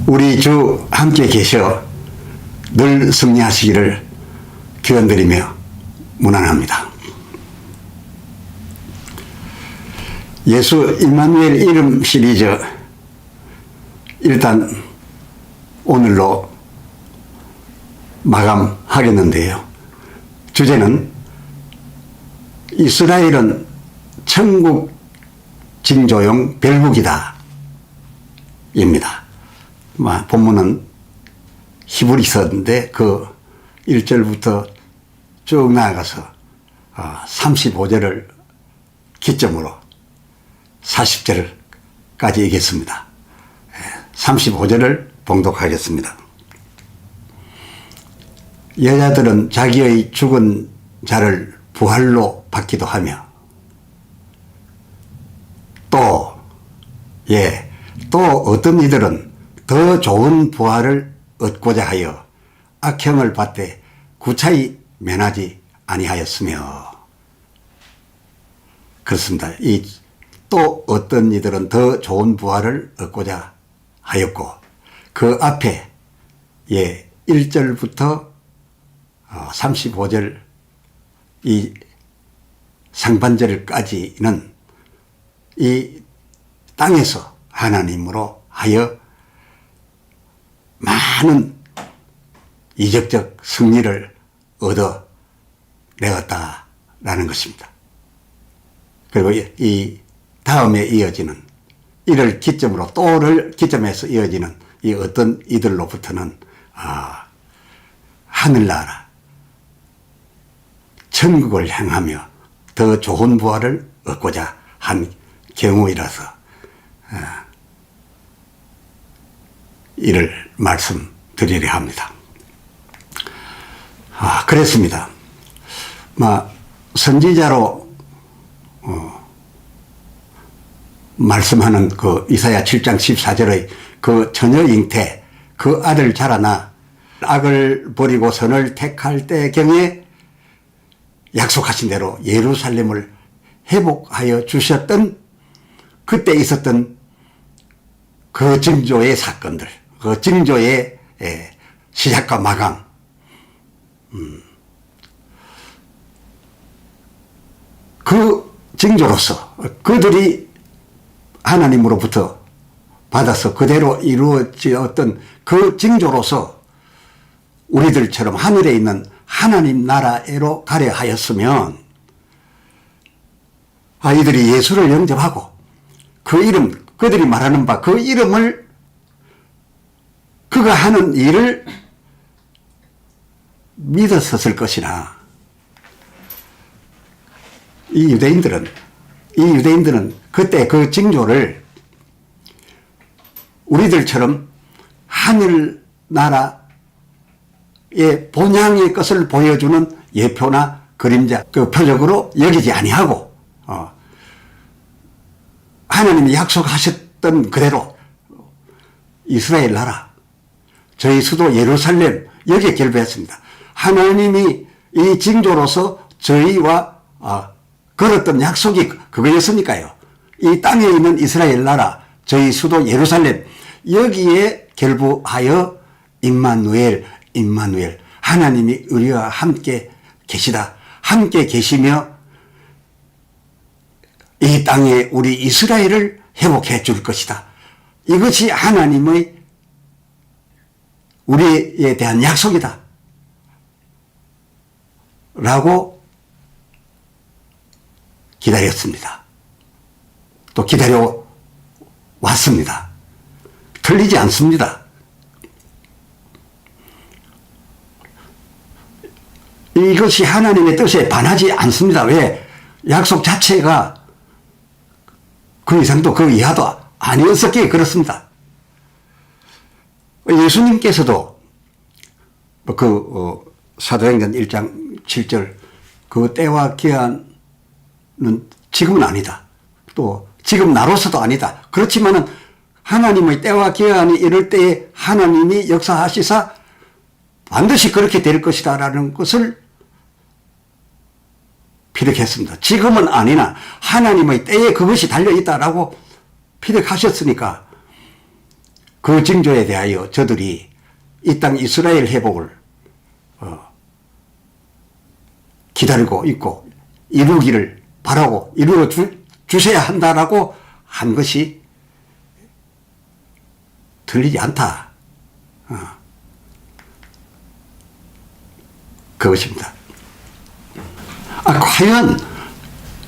우리 주 함께 계셔 늘 승리하시기를 기원드리며 문안합니다. 예수 임마누엘 이름 시리즈 일단 오늘로 마감하겠는데요. 주제는 이스라엘은 천국 징조용 별국이다 입니다. 본문은 히브리서인데 그 1절부터 쭉 나아가서 35절을 기점으로 40절까지 읽겠습니다. 35절을 봉독하겠습니다. 여자들은 자기의 죽은 자를 부활로 받기도 하며 또 어떤 이들은 더 좋은 부활을 얻고자 하여 악형을 받되 구차히 면하지 아니하였으며. 그렇습니다. 또 어떤 이들은 더 좋은 부활을 얻고자 하였고 그 앞에 1절부터 35절 이 상반절까지는 이 땅에서 하나님으로 하여 많은 이적적 승리를 얻어내었다라는 것입니다. 그리고 이 다음에 이어지는 이를 기점으로 또를 기점에서 이어지는 이 어떤 이들로부터는 하늘나라 천국을 향하며 더 좋은 부활을 얻고자 한 경우이라서 이를 말씀드리려 합니다. 그랬습니다. 선지자로 말씀하는 그 이사야 7장 14절의 그 처녀 잉태 그 아들 자라나 악을 버리고 선을 택할 때경에 약속하신 대로 예루살렘을 회복하여 주셨던 그때 있었던 그 징조의 사건들, 그 징조의 시작과 마감, 그 징조로서 그들이 하나님으로부터 받아서 그대로 이루어졌던 그 징조로서 우리들처럼 하늘에 있는 하나님 나라로 가려 하였으면 이들이 예수를 영접하고 그 이름, 그들이 말하는 바 그 이름을 그가 하는 일을 믿었었을 것이나 이 유대인들은 그때 그 징조를 우리들처럼 하늘나라의 본향의 것을 보여주는 예표나 그림자, 그 표적으로 여기지 아니하고 하나님이 약속하셨던 그대로 이스라엘 나라, 저희 수도 예루살렘 여기에 결부했습니다. 하나님이 이 징조로서 저희와 걸었던 약속이 그거였으니까요. 이 땅에 있는 이스라엘 나라, 저희 수도 예루살렘 여기에 결부하여 임마누엘 하나님이 우리와 함께 계시다. 함께 계시며 이 땅에 우리 이스라엘을 회복해 줄 것이다. 이것이 하나님의 우리에 대한 약속이다. 라고 기다렸습니다. 또 기다려 왔습니다. 틀리지 않습니다. 이것이 하나님의 뜻에 반하지 않습니다. 왜? 약속 자체가 그 이상도 그 이하도 아니었었기에 그렇습니다. 예수님께서도 사도행전 1장 7절 그 때와 기한은 지금은 아니다. 또 지금 나로서도 아니다. 그렇지만은 하나님의 때와 기한이 이럴 때에 하나님이 역사하시사 반드시 그렇게 될 것이다 라는 것을 피력했습니다. 지금은 아니나 하나님의 때에 그것이 달려있다라고 피력하셨으니까 그 징조에 대하여 저들이 이 땅 이스라엘 회복을 기다리고 있고 이루기를 바라고 이루어 주셔야 한다라고 한 것이 틀리지 않다. 그것입니다. 과연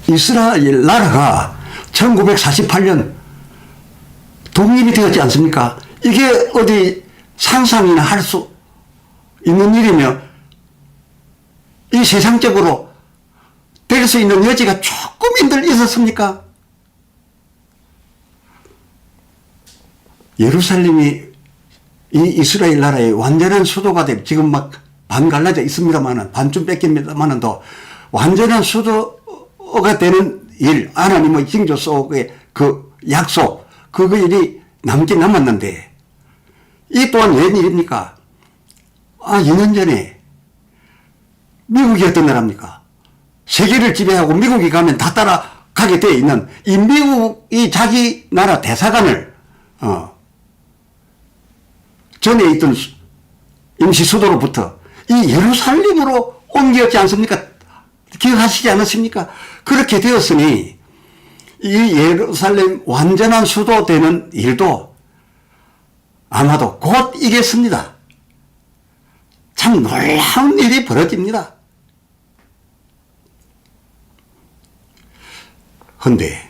이스라엘 나라가 1948년 독립이 되었지 않습니까? 이게 어디 상상이나 할 수 있는 일이며 이 세상적으로 될 수 있는 여지가 조금인들 있었습니까? 예루살렘이 이 이스라엘 나라의 완전한 수도가 될, 지금 막 반 갈라져 있습니다만은, 반쯤 뺏깁니다만은 더 완전한 수도가 되는 일, 하나님의 징조 속의 그 약속, 그 일이 남긴 남았는데, 이 또한 웬일입니까? 2년 전에 미국이 어떤 나라입니까? 세계를 지배하고 미국이 가면 다 따라가게 되어 있는 이 미국이 자기 나라 대사관을 전에 있던 임시 수도로부터 이 예루살렘으로 옮겼지 않습니까? 기억하시지 않으십니까? 그렇게 되었으니 이 예루살렘 완전한 수도 되는 일도 아마도 곧 이겠습니다. 참 놀라운 일이 벌어집니다. 헌데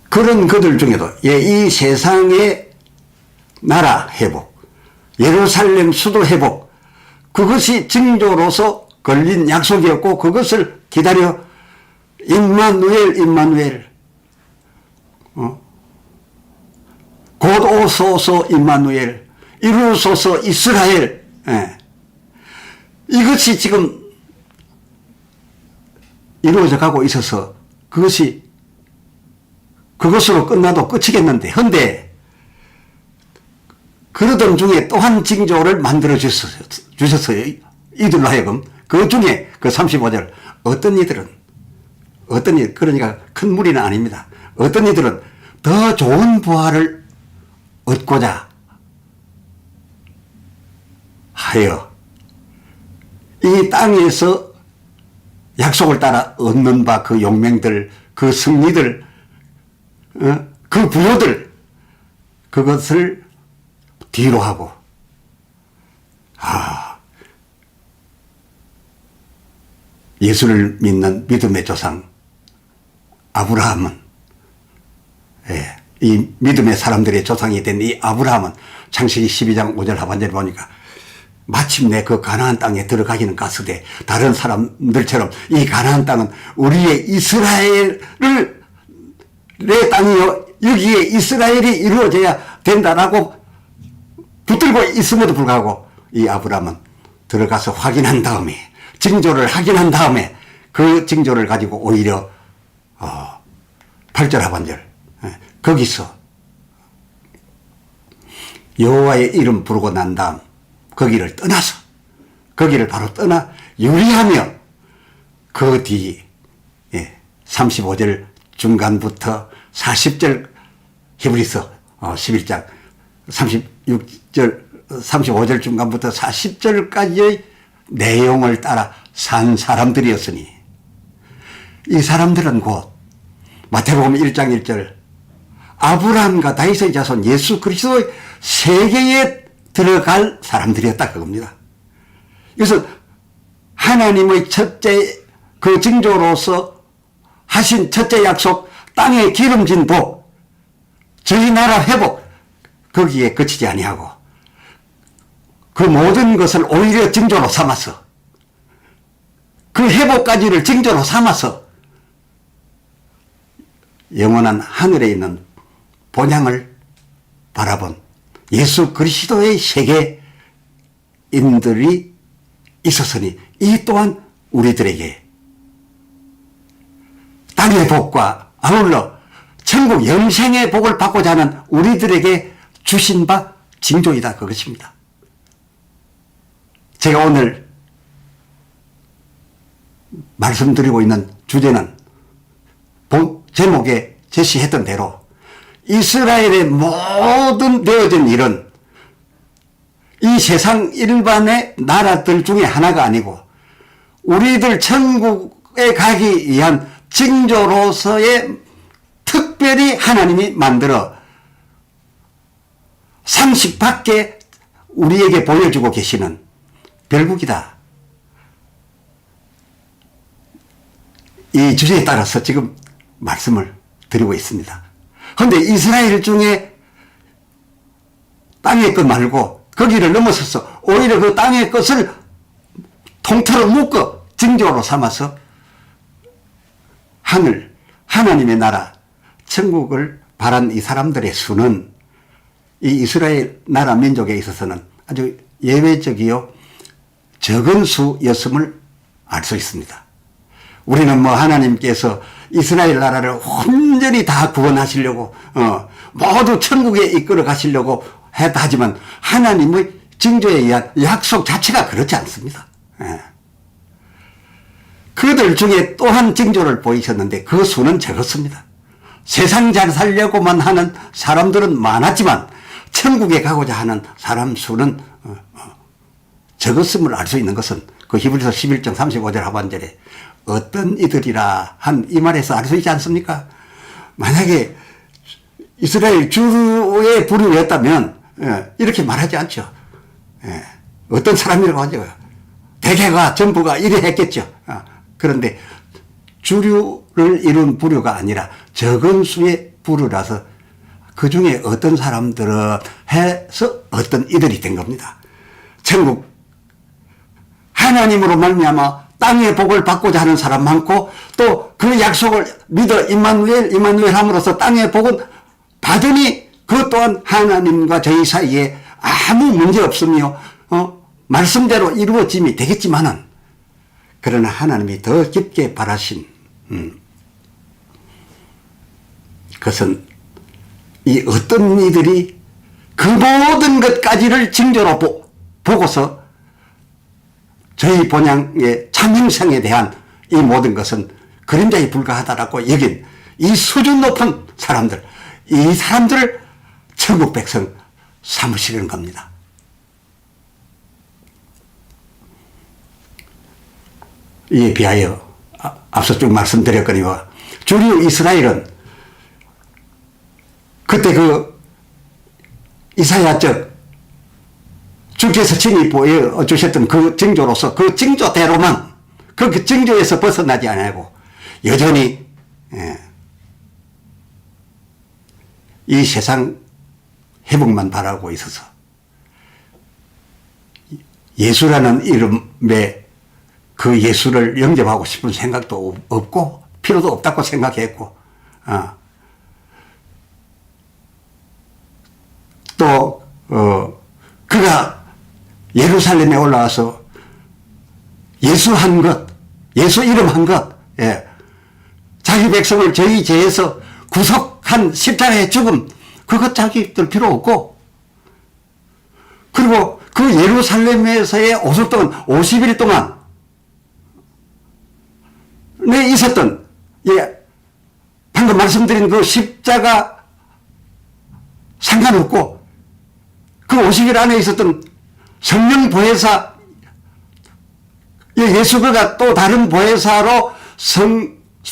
그런 그들 중에도 이 세상의 나라 회복, 예루살렘 수도 회복, 그것이 징조로서 걸린 약속이었고 그것을 기다려 임마누엘 곧 오소서 임마누엘, 이루소서 이스라엘, 이것이 지금 이루어져 가고 있어서 그것으로 끝나도 끝이겠는데, 헌데 그러던 중에 또 한 징조를 만들어 주셨어요. 이들로 하여금. 그 중에 그 35절 어떤 이들, 그러니까 큰 무리는 아닙니다. 어떤 이들은 더 좋은 부활을 얻고자 하여 이 땅에서 약속을 따라 얻는 바 그 용맹들, 그 승리들, 그 부호들, 그것을 뒤로 하고, 예수를 믿는 믿음의 조상 아브라함은, 이 믿음의 사람들의 조상이 된 이 아브라함은 창세기 12장 5절 하반절에 보니까 마침내 그 가나안 땅에 들어가기는 갔으되 다른 사람들처럼 이 가나안 땅은 우리의 이스라엘을 내 땅이요 여기에 이스라엘이 이루어져야 된다라고 붙들고 있음에도 불구하고 이 아브라함은 들어가서 확인한 다음에 징조를 확인한 다음에 그 징조를 가지고 오히려 8절 하반절 거기서 여호와의 이름 부르고 난 다음 거기를 바로 떠나 유리하며 그 뒤 35절 중간부터 40절 히브리서 11장 36절 35절 중간부터 40절까지의 내용을 따라 산 사람들이었으니 이 사람들은 곧 마태복음 1장 1절 아브라함과 다윗의 자손 예수 그리스도의 세계에 들어갈 사람들이었다 그겁니다. 그래서 하나님의 첫째 그 징조로서 하신 첫째 약속 땅에 기름진 복 저희 나라 회복 거기에 그치지 아니하고 그 모든 것을 오히려 징조로 삼아서 그 회복까지를 징조로 삼아서 영원한 하늘에 있는 본향을 바라본 예수 그리스도의 세계인들이 있었으니 이 또한 우리들에게 땅의 복과 아울러 천국 영생의 복을 받고자 하는 우리들에게 주신 바 징조이다 그것입니다. 제가 오늘 말씀드리고 있는 주제는 제목에 제시했던 대로 이스라엘의 모든 되어진 일은 이 세상 일반의 나라들 중에 하나가 아니고 우리들 천국에 가기 위한 징조로서의 특별히 하나님이 만들어 상식 밖에 우리에게 보여주고 계시는 별국이다. 이 주제에 따라서 지금 말씀을 드리고 있습니다. 그런데 이스라엘 중에 땅의 것 말고 거기를 넘어서서 오히려 그 땅의 것을 통틀어 묶어 징조로 삼아서 하늘, 하나님의 나라, 천국을 바란 이 사람들의 수는 이 이스라엘 나라 민족에 있어서는 아주 예외적이요 적은 수였음을 알 수 있습니다. 우리는 뭐 하나님께서 이스라엘 나라를 온전히 다 구원하시려고 모두 천국에 이끌어 가시려고 했다 하지만 하나님의 징조에 의한 약속 자체가 그렇지 않습니다. 그들 중에 또한 징조를 보이셨는데 그 수는 적었습니다. 세상 잘 살려고만 하는 사람들은 많았지만 천국에 가고자 하는 사람 수는 적었음을 알 수 있는 것은 그 히브리서 11장 35절 하반절에 어떤 이들이라 한 이 말에서 알 수 있지 않습니까? 만약에 이스라엘 주의 부류였다면 이렇게 말하지 않죠. 어떤 사람이라고 하죠. 대개가 전부가 이래 했겠죠. 그런데 주류를 이룬 부류가 아니라 적은 수의 부류라서 그 중에 어떤 사람들은 해서 어떤 이들이 된 겁니다. 천국 하나님으로 말미암아 땅의 복을 받고자 하는 사람 많고 또 그 약속을 믿어 임마누엘 함으로써 땅의 복은 받으니 그것 또한 하나님과 저희 사이에 아무 문제 없으며 말씀대로 이루어짐이 되겠지만은 그러나 하나님이 더 깊게 바라신 그것은 이 어떤 이들이 그 모든 것까지를 징조로 보고서 저희 본향의 참형상에 대한 이 모든 것은 그림자에 불과하다라고 여긴 이 수준 높은 사람들, 이 사람들을 천국 백성 삼으시는 겁니다. 이에 비하여 앞서 쭉 말씀드렸거니와 주류 이스라엘은 그때 그 이사야적 주께서 친히 보여주셨던 그 징조로서 그 징조대로만 그 징조에서 벗어나지 않고 여전히 이 세상 회복만 바라고 있어서 예수라는 이름에 그 예수를 영접하고 싶은 생각도 없고 필요도 없다고 생각했고 또 그가 예루살렘에 올라와서 예수 한 것, 예수 이름 한 것, 자기 백성을 저희 죄에서 구속한 십자가의 죽음, 그것 자기들 필요 없고, 그리고 그 예루살렘에서의 50일 동안 있었던, 방금 말씀드린 그 십자가 상관없고, 그 50일 안에 있었던 성령 보혜사, 예수가 또 다른 보혜사로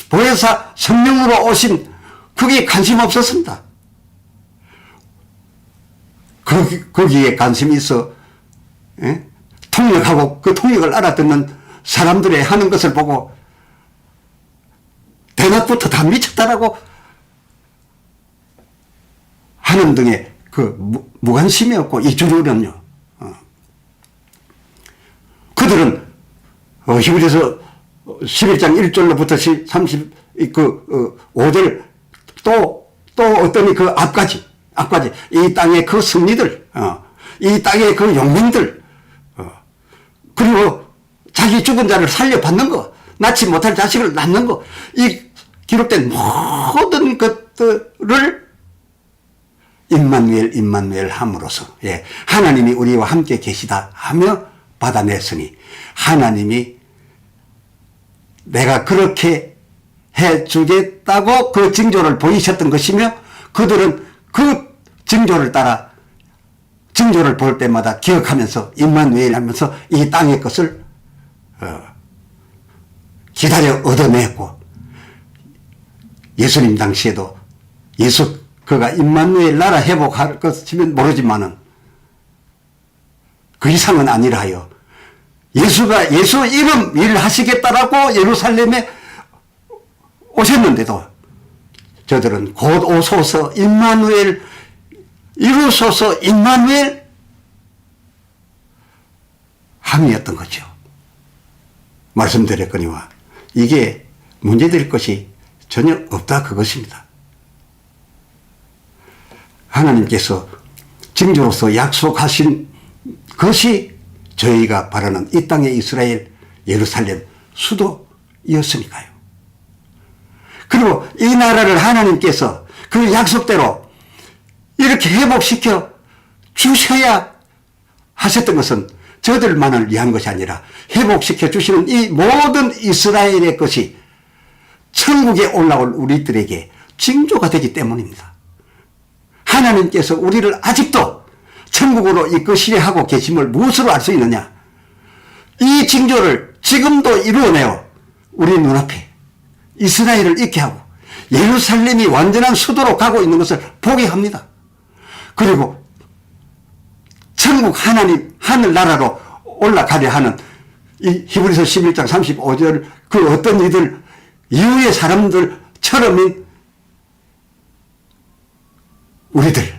보혜사 성령으로 오신 그게 관심 없었습니다. 거기에 관심이 있어 통역하고 그 통역을 알아듣는 사람들의 하는 것을 보고 대낮부터 다 미쳤다라고 하는 등의 그 무관심이었고 이 주류는요. 그들은 히브리서 11장 1절로부터 35절 또 어떤 그 앞까지 이 땅의 그 승리들 이 땅의 그 용맹들 그리고 자기 죽은 자를 살려받는 거 낳지 못할 자식을 낳는 거 이 기록된 모든 것들을 임마누엘 함으로써 하나님이 우리와 함께 계시다 하며 받아냈으니 하나님이 내가 그렇게 해주겠다고 그 징조를 보이셨던 것이며 그들은 그 징조를 따라 징조를 볼 때마다 기억하면서 임마누엘 하면서 이 땅의 것을 기다려 얻어냈고, 예수님 당시에도 그가 임마누엘 나라 회복할 것이면 모르지만은 그 이상은 아니라 하여 예수가 예수 이름 일을 하시겠다라고 예루살렘에 오셨는데도 저들은 곧 오소서 임마누엘 이루소서 임마누엘 함이었던 거죠. 말씀드렸거니와 이게 문제될 것이 전혀 없다 그것입니다. 하나님께서 징조로서 약속하신 것이 저희가 바라는 이 땅의 이스라엘 예루살렘 수도였으니까요. 그리고 이 나라를 하나님께서 그 약속대로 이렇게 회복시켜 주셔야 하셨던 것은 저들만을 위한 것이 아니라 회복시켜 주시는 이 모든 이스라엘의 것이 천국에 올라올 우리들에게 징조가 되기 때문입니다. 하나님께서 우리를 아직도 천국으로 이끄시려 하고 계심을 무엇으로 알 수 있느냐? 이 징조를 지금도 이루어내어 우리 눈앞에 이스라엘을 있게 하고 예루살렘이 완전한 수도로 가고 있는 것을 보게 합니다. 그리고 천국 하나님 하늘나라로 올라가려 하는 이 히브리서 11장 35절 그 어떤 이들 이후의 사람들처럼인 우리들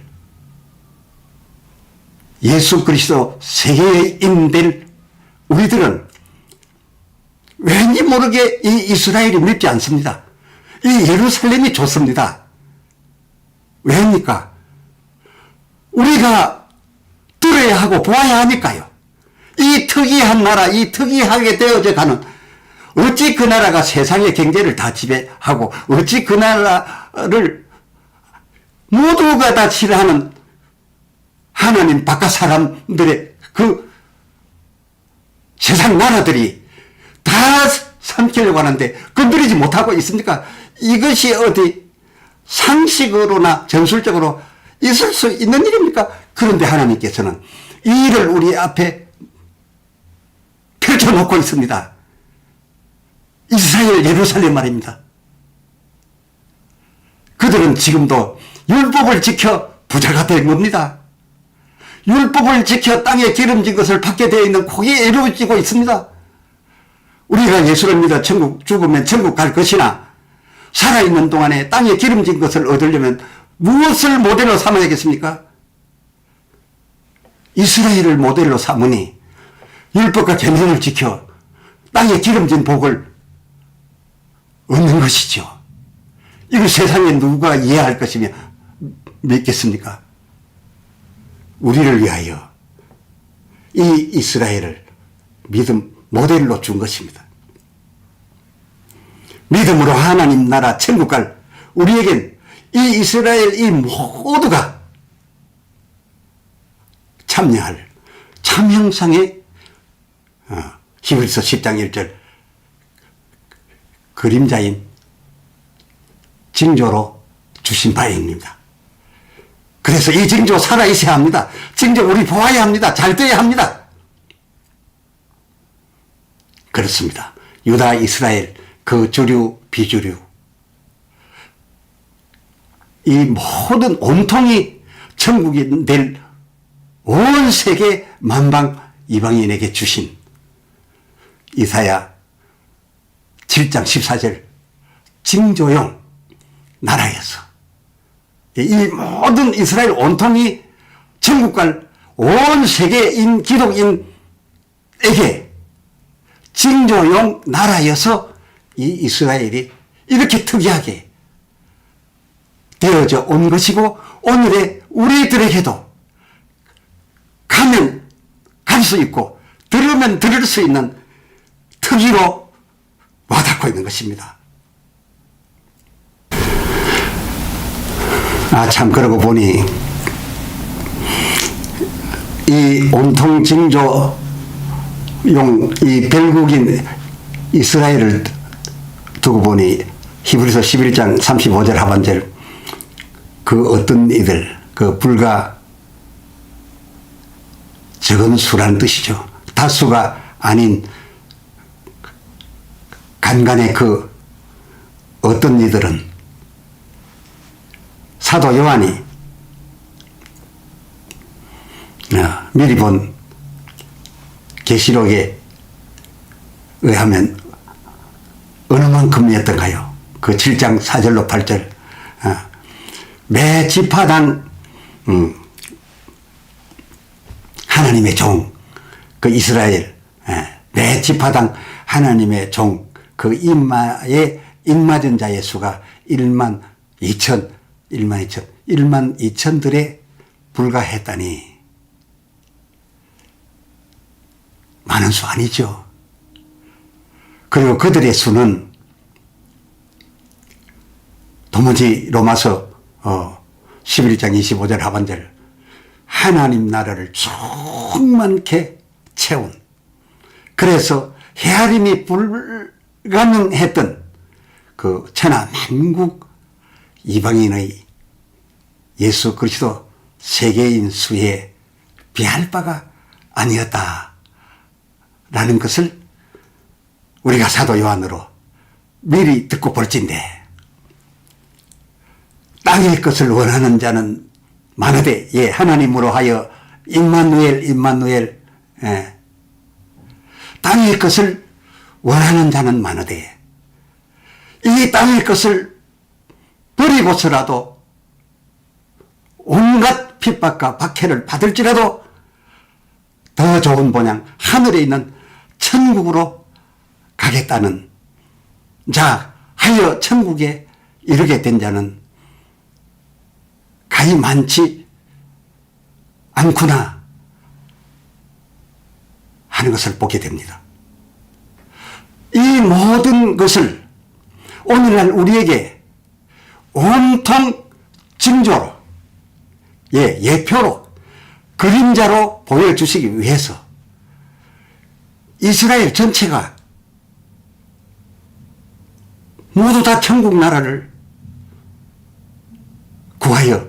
예수 그리스도 세계인들 우리들은 왠지 모르게 이 이스라엘이 밉지 않습니다. 이 예루살렘이 좋습니다. 왜입니까? 우리가 들어야 하고 보아야 하니까요. 이 특이한 나라, 이 특이하게 되어져 가는 어찌 그 나라가 세상의 경제를 다 지배하고 어찌 그 나라를 모두가 다 싫어하는 하나님 바깥 사람들의 그 세상 나라들이 다 삼키려고 하는데 건드리지 못하고 있습니까? 이것이 어디 상식으로나 전술적으로 있을 수 있는 일입니까? 그런데 하나님께서는 이 일을 우리 앞에 펼쳐놓고 있습니다. 이스라엘 예루살렘 말입니다. 그들은 지금도 율법을 지켜 부자가 된 겁니다. 율법을 지켜 땅에 기름진 것을 받게 되어 있는 거기에 이루어지고 있습니다. 우리가 예수를 믿어 죽으면 천국 갈 것이나 살아있는 동안에 땅에 기름진 것을 얻으려면 무엇을 모델로 삼아야겠습니까? 이스라엘을 모델로 삼으니 율법과 계명을 지켜 땅에 기름진 복을 얻는 것이죠. 이걸 세상에 누가 이해할 것이며 믿겠습니까? 우리를 위하여 이 이스라엘을 믿음 모델로 준 것입니다. 믿음으로 하나님 나라 천국 갈 우리에겐 이 이스라엘 이 모두가 참여할 참 형상의 히브리서 10장 1절 그림자인 징조로 주신 바입니다. 그래서 이 징조 살아있어야 합니다. 징조 우리 보아야 합니다. 잘 돼야 합니다. 그렇습니다. 유다, 이스라엘, 그 주류, 비주류 이 모든 온통이 천국이 될 온 세계 만방 이방인에게 주신 이사야 7장 14절 징조용 나라에서 이 모든 이스라엘 온통이 천국 갈 온 세계인 기독인에게 징조용 나라여서 이 이스라엘이 이렇게 특이하게 되어져 온 것이고 오늘의 우리들에게도 가면 갈 수 있고 들으면 들을 수 있는 특기로 와닿고 있는 것입니다. 참 그러고 보니 이 온통 징조용 이 별국인 이스라엘을 두고 보니 히브리서 11장 35절 하반절 그 어떤 이들, 그 불과 적은 수라는 뜻이죠. 다수가 아닌 간간의 그 어떤 이들은 사도 요한이 미리 본 계시록에 의하면 어느 만큼이었던가요? 그 7장 4절로 8절. 매 지파당 하나님의 종, 그 이스라엘, 매 지파당 하나님의 종, 그 인마전 자의 수가 1만 2천들에 불과했다니 많은 수 아니죠. 그리고 그들의 수는 도무지 로마서 11장 25절 하반절 하나님 나라를 충만케 채운, 그래서 헤아림이 불가능했던 그 천하 만국 이방인의 예수 그리스도 세계인 수에 비할 바가 아니었다라는 것을 우리가 사도 요한으로 미리 듣고 볼진대, 땅의 것을 원하는 자는 많으되, 예, 하나님으로 하여 임마누엘, 예. 땅의 것을 원하는 자는 많으되 이 땅의 것을 버리고서라도 온갖 핍박과 박해를 받을지라도 더 좋은 본향 하늘에 있는 천국으로 가겠다는 자 하여 천국에 이르게 된 자는 가히 많지 않구나 하는 것을 보게 됩니다. 이 모든 것을 오늘날 우리에게 온통 징조로, 예표로, 그림자로 보여주시기 위해서 이스라엘 전체가 모두 다 천국 나라를 구하여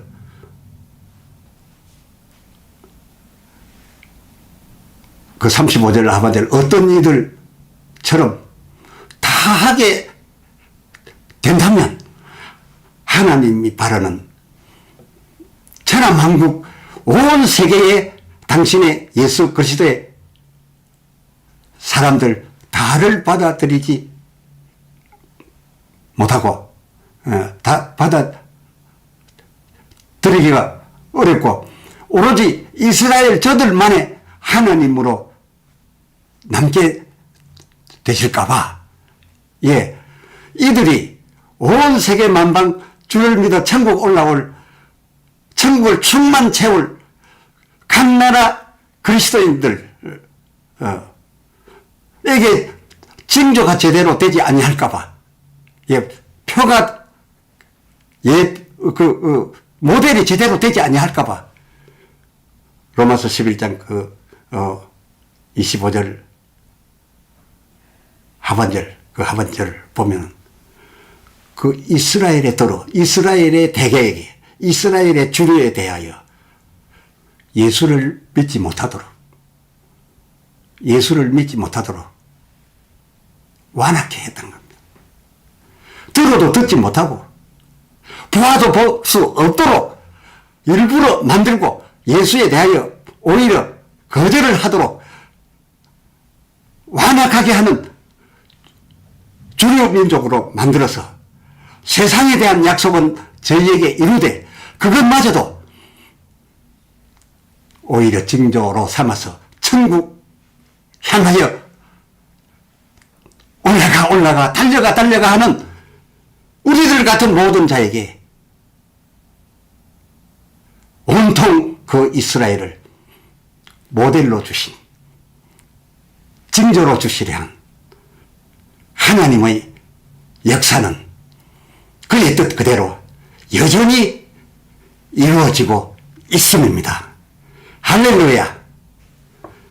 그 35절 하반절 어떤 이들처럼 다 하게 된다면 하나님이 바라는 천하만국 온 세계에 당신의 예수 그리스도의 사람들 다를 받아들이지 못하고 다 받아들이기가 어렵고 오로지 이스라엘 저들만의 하나님으로 남게 되실까봐, 예, 이들이 온 세계 만방 주를 믿어 천국 올라올, 천국을 충만 채울 각 나라 그리스도인들 에게 징조가 제대로 되지 아니할까봐, 예, 표가 모델이 제대로 되지 아니할까봐 로마서 11장 25절 하반절을 보면 그 이스라엘의 도로, 이스라엘의 대개에게, 이스라엘의 주류에 대하여 예수를 믿지 못하도록 완악해 했던 겁니다. 들어도 듣지 못하고 보아도 볼 수 없도록 일부러 만들고 예수에 대하여 오히려 거절을 하도록 완악하게 하는 주류 민족으로 만들어서 세상에 대한 약속은 저희에게 이루되 그것마저도 오히려 징조로 삼아서 천국 향하여 올라가 달려가 하는 우리들 같은 모든 자에게 온통 그 이스라엘을 모델로 주신, 징조로 주시려 한 하나님의 역사는 그의 뜻 그대로 여전히 이루어지고 있음입니다. 할렐루야.